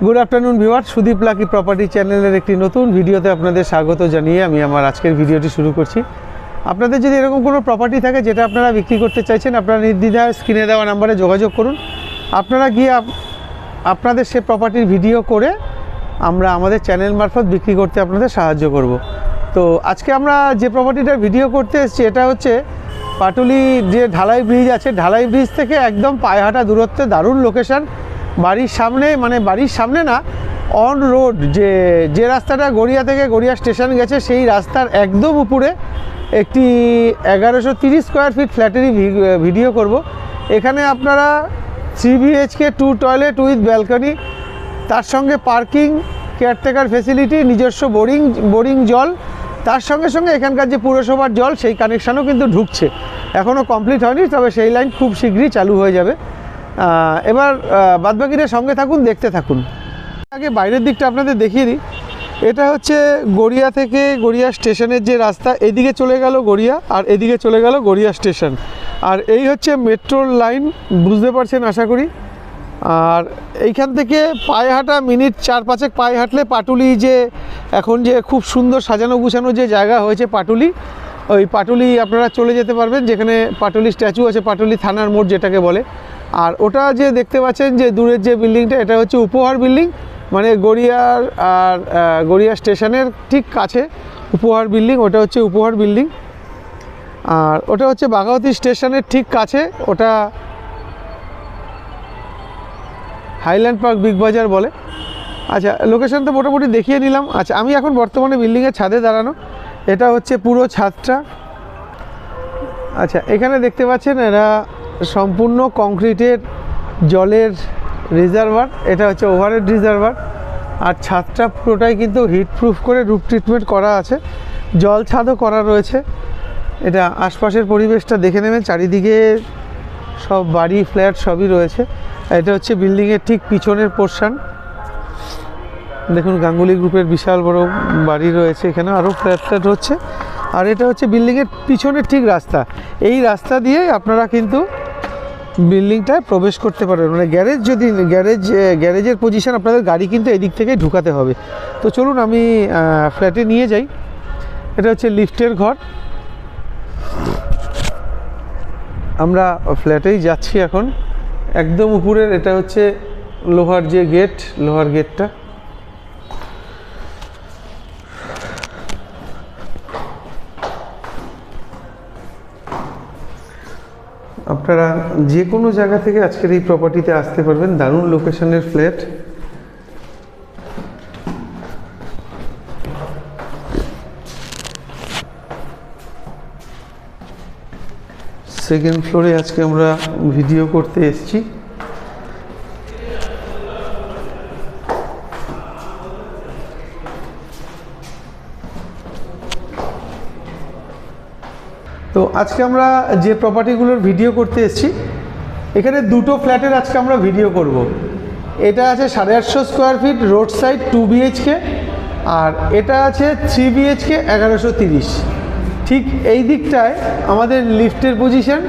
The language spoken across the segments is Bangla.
Good afternoon viewer, Sudip lucky property চ্যানেলের একটি নতুন ভিডিওতে আপনাদের স্বাগত জানিয়ে আমি আমার আজকের ভিডিওটি শুরু করছি। আপনাদের যদি এরকম কোনো প্রপার্টি থাকে যেটা আপনারা বিক্রি করতে চাইছেন, আপনারা নির্দ্বিধায় স্ক্রিনে দেওয়া নাম্বারে যোগাযোগ করুন। আপনারা গিয়ে আপনাদের সে প্রপার্টির ভিডিও করে আমরা আমাদের চ্যানেল মারফত বিক্রি করতে আপনাদের সাহায্য করব। তো আজকে আমরা যে প্রপার্টিটার ভিডিও করতে এসেছি এটা হচ্ছে পাটুলি যে ঢালাই ব্রিজ আছে, ঢালাই ব্রিজ থেকে একদম পায়ে হাঁটা দূরত্বে দারুণ লোকেশান। বাড়ির সামনে, মানে বাড়ির সামনে না, অন রোড যে রাস্তাটা গড়িয়া থেকে গড়িয়া স্টেশন গেছে সেই রাস্তার একদম উপরে একটি 1130 স্কোয়ার ফিট ফ্ল্যাটেরই ভিডিও করব। এখানে আপনারা 3 BHK 2 টয়লেট উইথ ব্যালকনি, তার সঙ্গে পার্কিং, কেয়ারটেকার ফেসিলিটি, নিজস্ব বোরিং জল, তার সঙ্গে সঙ্গে এখানকার যে পুরসভার জল সেই কানেকশানও কিন্তু ঢুকছে। এখনও কমপ্লিট হয়নি, তবে সেই লাইন খুব শীঘ্রই চালু হয়ে যাবে। এবার বাদবাকিটা সঙ্গে থাকুন, দেখতে থাকুন। আগে বাইরের দিকটা আপনাদের দেখিয়ে দিই। এটা হচ্ছে গড়িয়া থেকে গড়িয়া স্টেশনের যে রাস্তা, এদিকে চলে গেল গড়িয়া আর এদিকে চলে গেল গড়িয়া স্টেশন। আর এই হচ্ছে মেট্রোর লাইন, বুঝতে পারছেন আশা করি। আর এইখান থেকে পায়ে হাঁটা মিনিট 4-5 পায়ে হাঁটলে পাটুলি, যে এখন যে খুব সুন্দর সাজানো গুছানো যে জায়গা হয়েছে পাটুলি, ওই পাটুলি আপনারা চলে যেতে পারবেন, যেখানে পাটুলি স্ট্যাচু আছে, পাটুলি থানার মোড় যেটাকে বলে। আর ওটা যে দেখতে পাচ্ছেন যে দূরের যে বিল্ডিংটা, এটা হচ্ছে উপহার বিল্ডিং, মানে গড়িয়ার আর গড়িয়া স্টেশনের ঠিক কাছে উপহার বিল্ডিং, ওটা হচ্ছে উপহার বিল্ডিং। আর ওটা হচ্ছে বাঘাওতি স্টেশনের ঠিক কাছে, ওটা হাইল্যান্ড পার্ক বিগ বাজার বলে। আচ্ছা, লোকেশন তো মোটামুটি দেখিয়ে নিলাম। আচ্ছা, আমি এখন বর্তমানে বিল্ডিংয়ের ছাদে দাঁড়ানো, এটা হচ্ছে পুরো ছাদটা। আচ্ছা, এখানে দেখতে পাচ্ছেন এরা সম্পূর্ণ কংক্রিটের জলের রিজার্ভার, এটা হচ্ছে ওভারহেড রিজার্ভার। আর ছাদটা পুরোটাই কিন্তু হিট প্রুফ করে রুফ ট্রিটমেন্ট করা আছে, জল ছাদও করা রয়েছে। এটা আশপাশের পরিবেশটা দেখে নেবেন, চারিদিকে সব বাড়ি ফ্ল্যাট সবই রয়েছে। এটা হচ্ছে বিল্ডিংয়ের ঠিক পিছনের পোর্শন, দেখুন গাঙ্গুলি গ্রুপের বিশাল বড় বাড়ি রয়েছে, এখানে আরও ফ্ল্যাট হচ্ছে। আর এটা হচ্ছে বিল্ডিংয়ের পিছনের ঠিক রাস্তা, এই রাস্তা দিয়ে আপনারা কিন্তু বিল্ডিংটায় প্রবেশ করতে পারবেন। মানে গ্যারেজের পজিশন আপনাদের গাড়ি কিন্তু এদিক থেকে ঢুকাতে হবে। তো চলুন আমি ফ্ল্যাটে নিয়ে যাই। এটা হচ্ছে লিফটের ঘর, আমরা ফ্ল্যাটেই যাচ্ছি এখন। একদম উপরের এটা হচ্ছে লোহার যে গেট, লোহার গেটটা। আপনারা যে কোনো জায়গা থেকে আজকের এই প্রপার্টিতে আসতে পারবেন, দারুণ লোকেশনের ফ্ল্যাট। সেকেন্ড ফ্লোরে আজকে আমরা ভিডিও করতে এসেছি। তো আজকে আমরা যে প্রপার্টিগুলোর ভিডিও করতে এসেছি, এখানে দুটো ফ্ল্যাটের আজকে আমরা ভিডিও করব। এটা আছে 850 square feet road side 2 BHK, আর এটা আছে 3 BHK 1130। ঠিক এই দিকটায় আমাদের লিফটের পজিশন,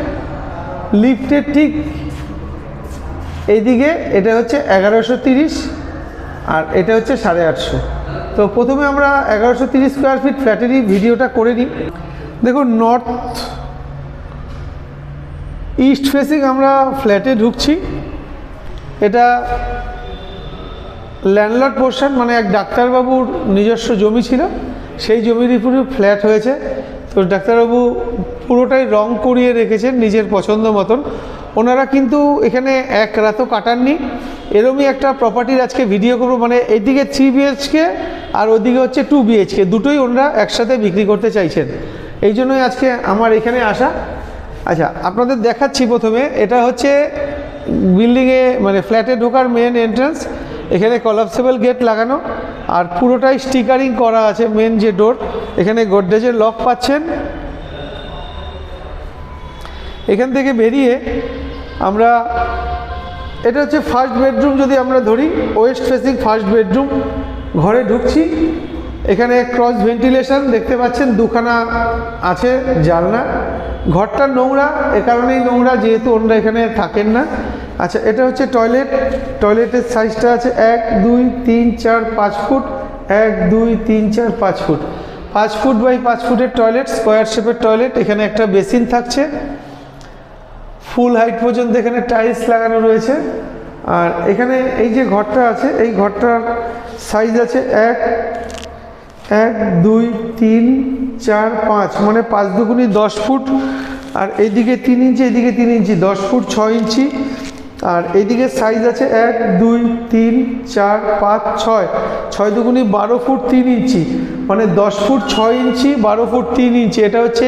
লিফটের ঠিক এইদিকে এটা হচ্ছে 1130 আর এটা হচ্ছে 850। তো প্রথমে আমরা 1130 স্কোয়ার ফিট ফ্ল্যাটেরই ভিডিওটা করে নিই। দেখুন, নর্থ ইস্ট ফেসিং আমরা ফ্ল্যাটে ঢুকছি। এটা ল্যান্ডলর্ড পোর্শন, মানে এক ডাক্তারবাবুর নিজস্ব জমি ছিল, সেই জমির উপরে ফ্ল্যাট হয়েছে। তো ডাক্তারবাবু পুরোটাই রং করিয়ে রেখেছেন নিজের পছন্দ মতন। ওনারা কিন্তু এখানে এক রাতও কাটাননি। এরমই একটা প্রপার্টির আজকে ভিডিও করবো, মানে এইদিকে 3 BHK আর ওদিকে হচ্ছে 2 BHK, দুটোই ওনারা একসাথে বিক্রি করতে চাইছেন। এই জন্যই আজকে আমার এখানে আসা। আচ্ছা, আপনাদের দেখাচ্ছি। প্রথমে এটা হচ্ছে বিল্ডিংয়ে, মানে ফ্ল্যাটে ঢোকার মেন এন্ট্রান্স। এখানে কলাপসেবল গেট লাগানো আর পুরোটাই স্টিকারিং করা আছে। মেন যে ডোর, এখানে গোদরেজের লক পাচ্ছেন। এখান থেকে বেরিয়ে আমরা, এটা হচ্ছে ফার্স্ট বেডরুম, যদি আমরা ধরি ওয়েস্ট ফেসিং ফার্স্ট বেডরুম, ঘরে ঢুকছি। এখানে ক্রস ভেন্টিলেশন দেখতে পাচ্ছেন, দুখানা আছে জানলা। ঘরটা নোংরা, এ কারণেই নোংরা যেহেতু ওনারা এখানে থাকেন না। আচ্ছা, এটা হচ্ছে টয়লেট। টয়লেটের সাইজটা আছে 1 2 3 4 5 ফুট, 1 2 3 4 5 ফুট, 5 ফুট বাই 5 ফুটের টয়লেট, স্কোয়ার শেপের টয়লেট। এখানে একটা বেসিন থাকছে, ফুল হাইট পর্যন্ত এখানে টাইলস লাগানো রয়েছে। আর এখানে এই যে ঘরটা আছে, এই ঘরটার সাইজ আছে 1 2 3 4 5, মানে 5 দুগুণি 10 ফুট। আর এইদিকে 3 ইঞ্চি, এইদিকে 3 ইঞ্চি, 10 ফুট 6 ইঞ্চি। আর এইদিকে সাইজ আছে 1 2 3 4 5 6, 6 দুগুণি 12 ফুট 3 ইঞ্চি, মানে 10 ফুট 6 ইঞ্চি, 12 ফুট 3 ইঞ্চি। এটা হচ্ছে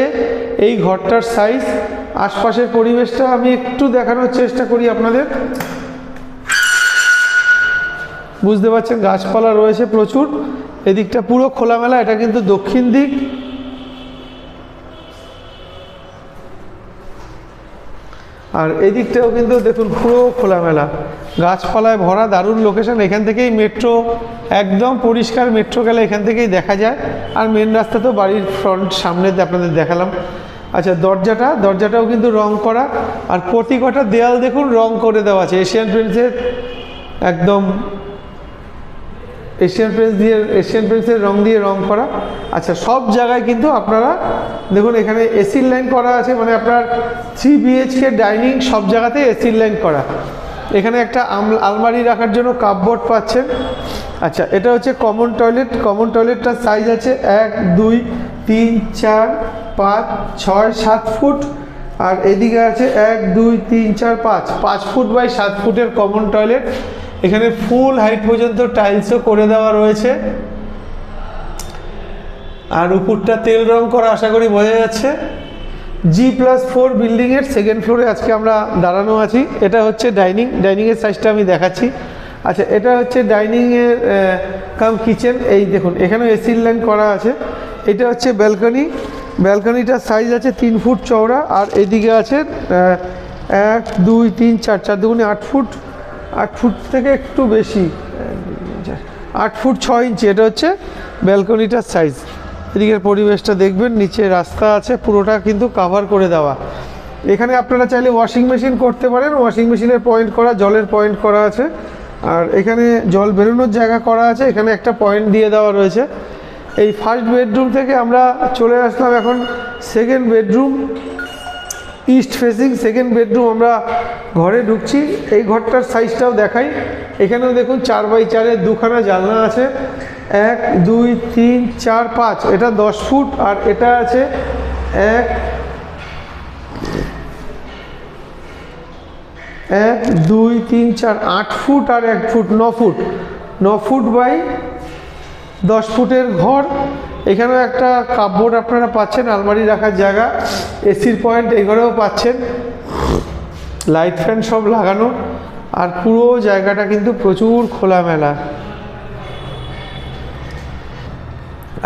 এই ঘরটার সাইজ। আশপাশের পরিবেশটা আমি একটু দেখানোর চেষ্টা করি আপনাদের। বুঝতে পারছেন গাছপালা রয়েছে প্রচুর, এদিকটা পুরো খোলামেলা। এটা কিন্তু দক্ষিণ দিক। আর এদিকটাও কিন্তু দেখুন পুরো খোলামেলা, গাছপালায় ভরা, দারুণ লোকেশন। এখান থেকেই মেট্রো, একদম পরিষ্কার মেট্রো গেলে এখান থেকেই দেখা যায়। আর মেন রাস্তা তো বাড়ির ফ্রন্ট সামনে আপনাদের দেখালাম। আচ্ছা, দরজাটাও কিন্তু রং করা। আর প্রতি কটা দেয়াল দেখুন রং করে দেওয়া আছে এশিয়ান পেইন্টসের, একদম এশিয়ান পেইন্টসের রং দিয়ে রং করা। আচ্ছা, সব জায়গায় কিন্তু আপনারা দেখুন এখানে এসির লাইন করা আছে, মানে আপনার 3 BHK ডাইনিং, সব জায়গাতে এসির লাইন করা। এখানে একটা আলমারি রাখার জন্য কাপবোর্ড পাচ্ছেন। আচ্ছা, এটা হচ্ছে কমন টয়লেট। কমন টয়লেটটার সাইজ আছে 1 2 3 4 5 6 7 ফুট। আর এদিকে আছে 1 2 3 4 5 ফুট বাই 7 ফুটের কমন টয়লেট। এখানে ফুল হাইট পর্যন্ত টাইলসও করে দেওয়া রয়েছে। আর উপরটা তেল রং করা, আশা করি বোঝা যাচ্ছে। G+4 বিল্ডিংয়ের সেকেন্ড ফ্লোরে আজকে আমরা দাঁড়ানো আছি। এটা হচ্ছে ডাইনিংয়ের সাইজটা আমি দেখাচ্ছি। আচ্ছা, এটা হচ্ছে ডাইনিংয়ের কাম কিচেন। এই দেখুন এখানে এসির লাইন করা আছে। এটা হচ্ছে ব্যালকনিটার সাইজ আছে 3 ফুট চওড়া। আর এদিকে আছে 1 2 3 4, 4 দুগুণে 8 ফুট, 8 ফুট থেকে একটু বেশি, 8 ফুট 6 ইঞ্চি। এটা হচ্ছে ব্যালকনিটার সাইজ। এদিকের পরিবেশটা দেখবেন, নিচে রাস্তা আছে, পুরোটা কিন্তু কাভার করে দেওয়া। এখানে আপনারা চাইলে ওয়াশিং মেশিন করতে পারেন, ওয়াশিং মেশিনের পয়েন্ট করা, জলের পয়েন্ট করা আছে। আর এখানে জল বেরোনোর জায়গা করা আছে, এখানে একটা পয়েন্ট দিয়ে দেওয়া রয়েছে। এই ফার্স্ট বেডরুম থেকে আমরা চলে আসলাম এখন second bedroom, east facing second bedroom. আমরা ঘরে ঢুকছি, এই ঘরটার সাইজটাও দেখাই। এখানেও দেখুন 4x4-এর দুখানা জানলা আছে, 1 2 3 4 5, এটা 10 ফুট। আর এটা আছে 1 2 3 4 8 ফুট আর 1 ফুট, 9 ফুট বাই 10 ফুটের ঘর। এখানেও একটা কাপবোর্ড আপনারা পাচ্ছেন, আলমারি রাখার জায়গা, এসির পয়েন্ট এই ঘরেও পাচ্ছেন, লাইট ফ্যান সব লাগানো। আর পুরো জায়গাটা কিন্তু প্রচুর খোলামেলা।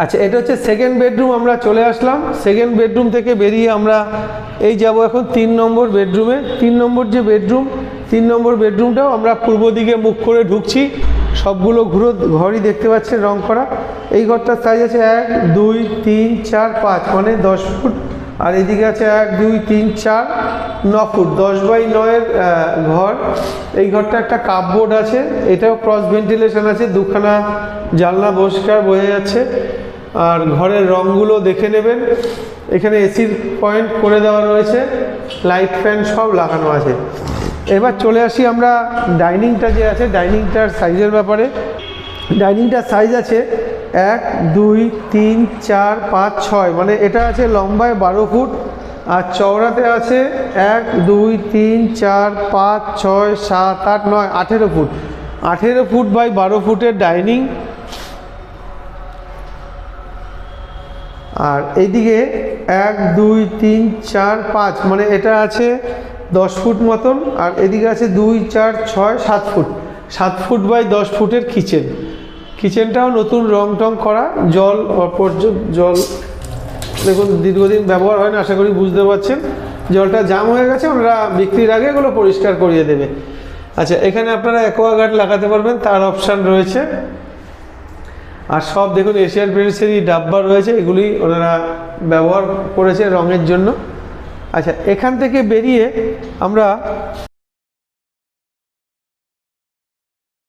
আচ্ছা, এটা হচ্ছে সেকেন্ড বেডরুম। আমরা চলে আসলাম সেকেন্ড বেডরুম থেকে বেরিয়ে আমরা এই যাব এখন 3 নম্বর বেডরুমে। 3 নম্বর যে বেডরুম, 3 নম্বর বেডরুমটাও আমরা পূর্ব দিকে মুখ করে ঢুকছি। সবগুলো ঘরই দেখতে পাচ্ছেন রং করা। এই ঘরটার সাইজ আছে 1 2 3 4 5, মানে 10 ফুট। আর এদিকে আছে 1 2 3 4 9 ফুট, 10x9-এর ঘর। এই ঘরটা একটা কাপবোর্ড আছে, এটাও ক্রস ভেন্টিলেশন আছে, দুখানা জানলা পরিষ্কার বোঝা যাচ্ছে। আর ঘরের রঙগুলো দেখে নেবেন, এখানে এসির পয়েন্ট করে দেওয়া রয়েছে, লাইট ফ্যান সব লাগানো আছে। এবার চলে আসি আমরা ডাইনিংটা যে আছে, ডাইনিংটার সাইজের ব্যাপারে। ডাইনিংটার সাইজ আছে 1 2 3 4 5 6, মানে এটা আছে লম্বায় 12 ফুট আর চওড়াতে আছে 1 2 3 4 5 6 7 8 9 18 ফুট। 18 ফুট বাই 12 ফুটের ডাইনিং। আর এইদিকে 1 2 3 4 5, মানে এটা আছে 10 ফুট মতন। আর এদিকে আছে 2 4 6 7 ফুট, 7 ফুট বাই 10 ফুটের কিচেনটাও নতুন রং টং করা। জল দেখুন দীর্ঘদিন ব্যবহার হয় না, আশা করি বুঝতে পারছেন। জলটা জাম হয়ে গেছে, ওনারা বিক্রির আগে এগুলো পরিষ্কার করিয়ে দেবে। আচ্ছা, এখানে আপনারা অ্যাকোয়াগার্ড লাগাতে পারবেন, তার অপশান রয়েছে। আর সব দেখুন এশিয়ান পেইন্টসেরই ডাব্বা রয়েছে, এগুলি ওনারা ব্যবহার করেছে রঙের জন্য। আচ্ছা, এখান থেকে বেরিয়ে আমরা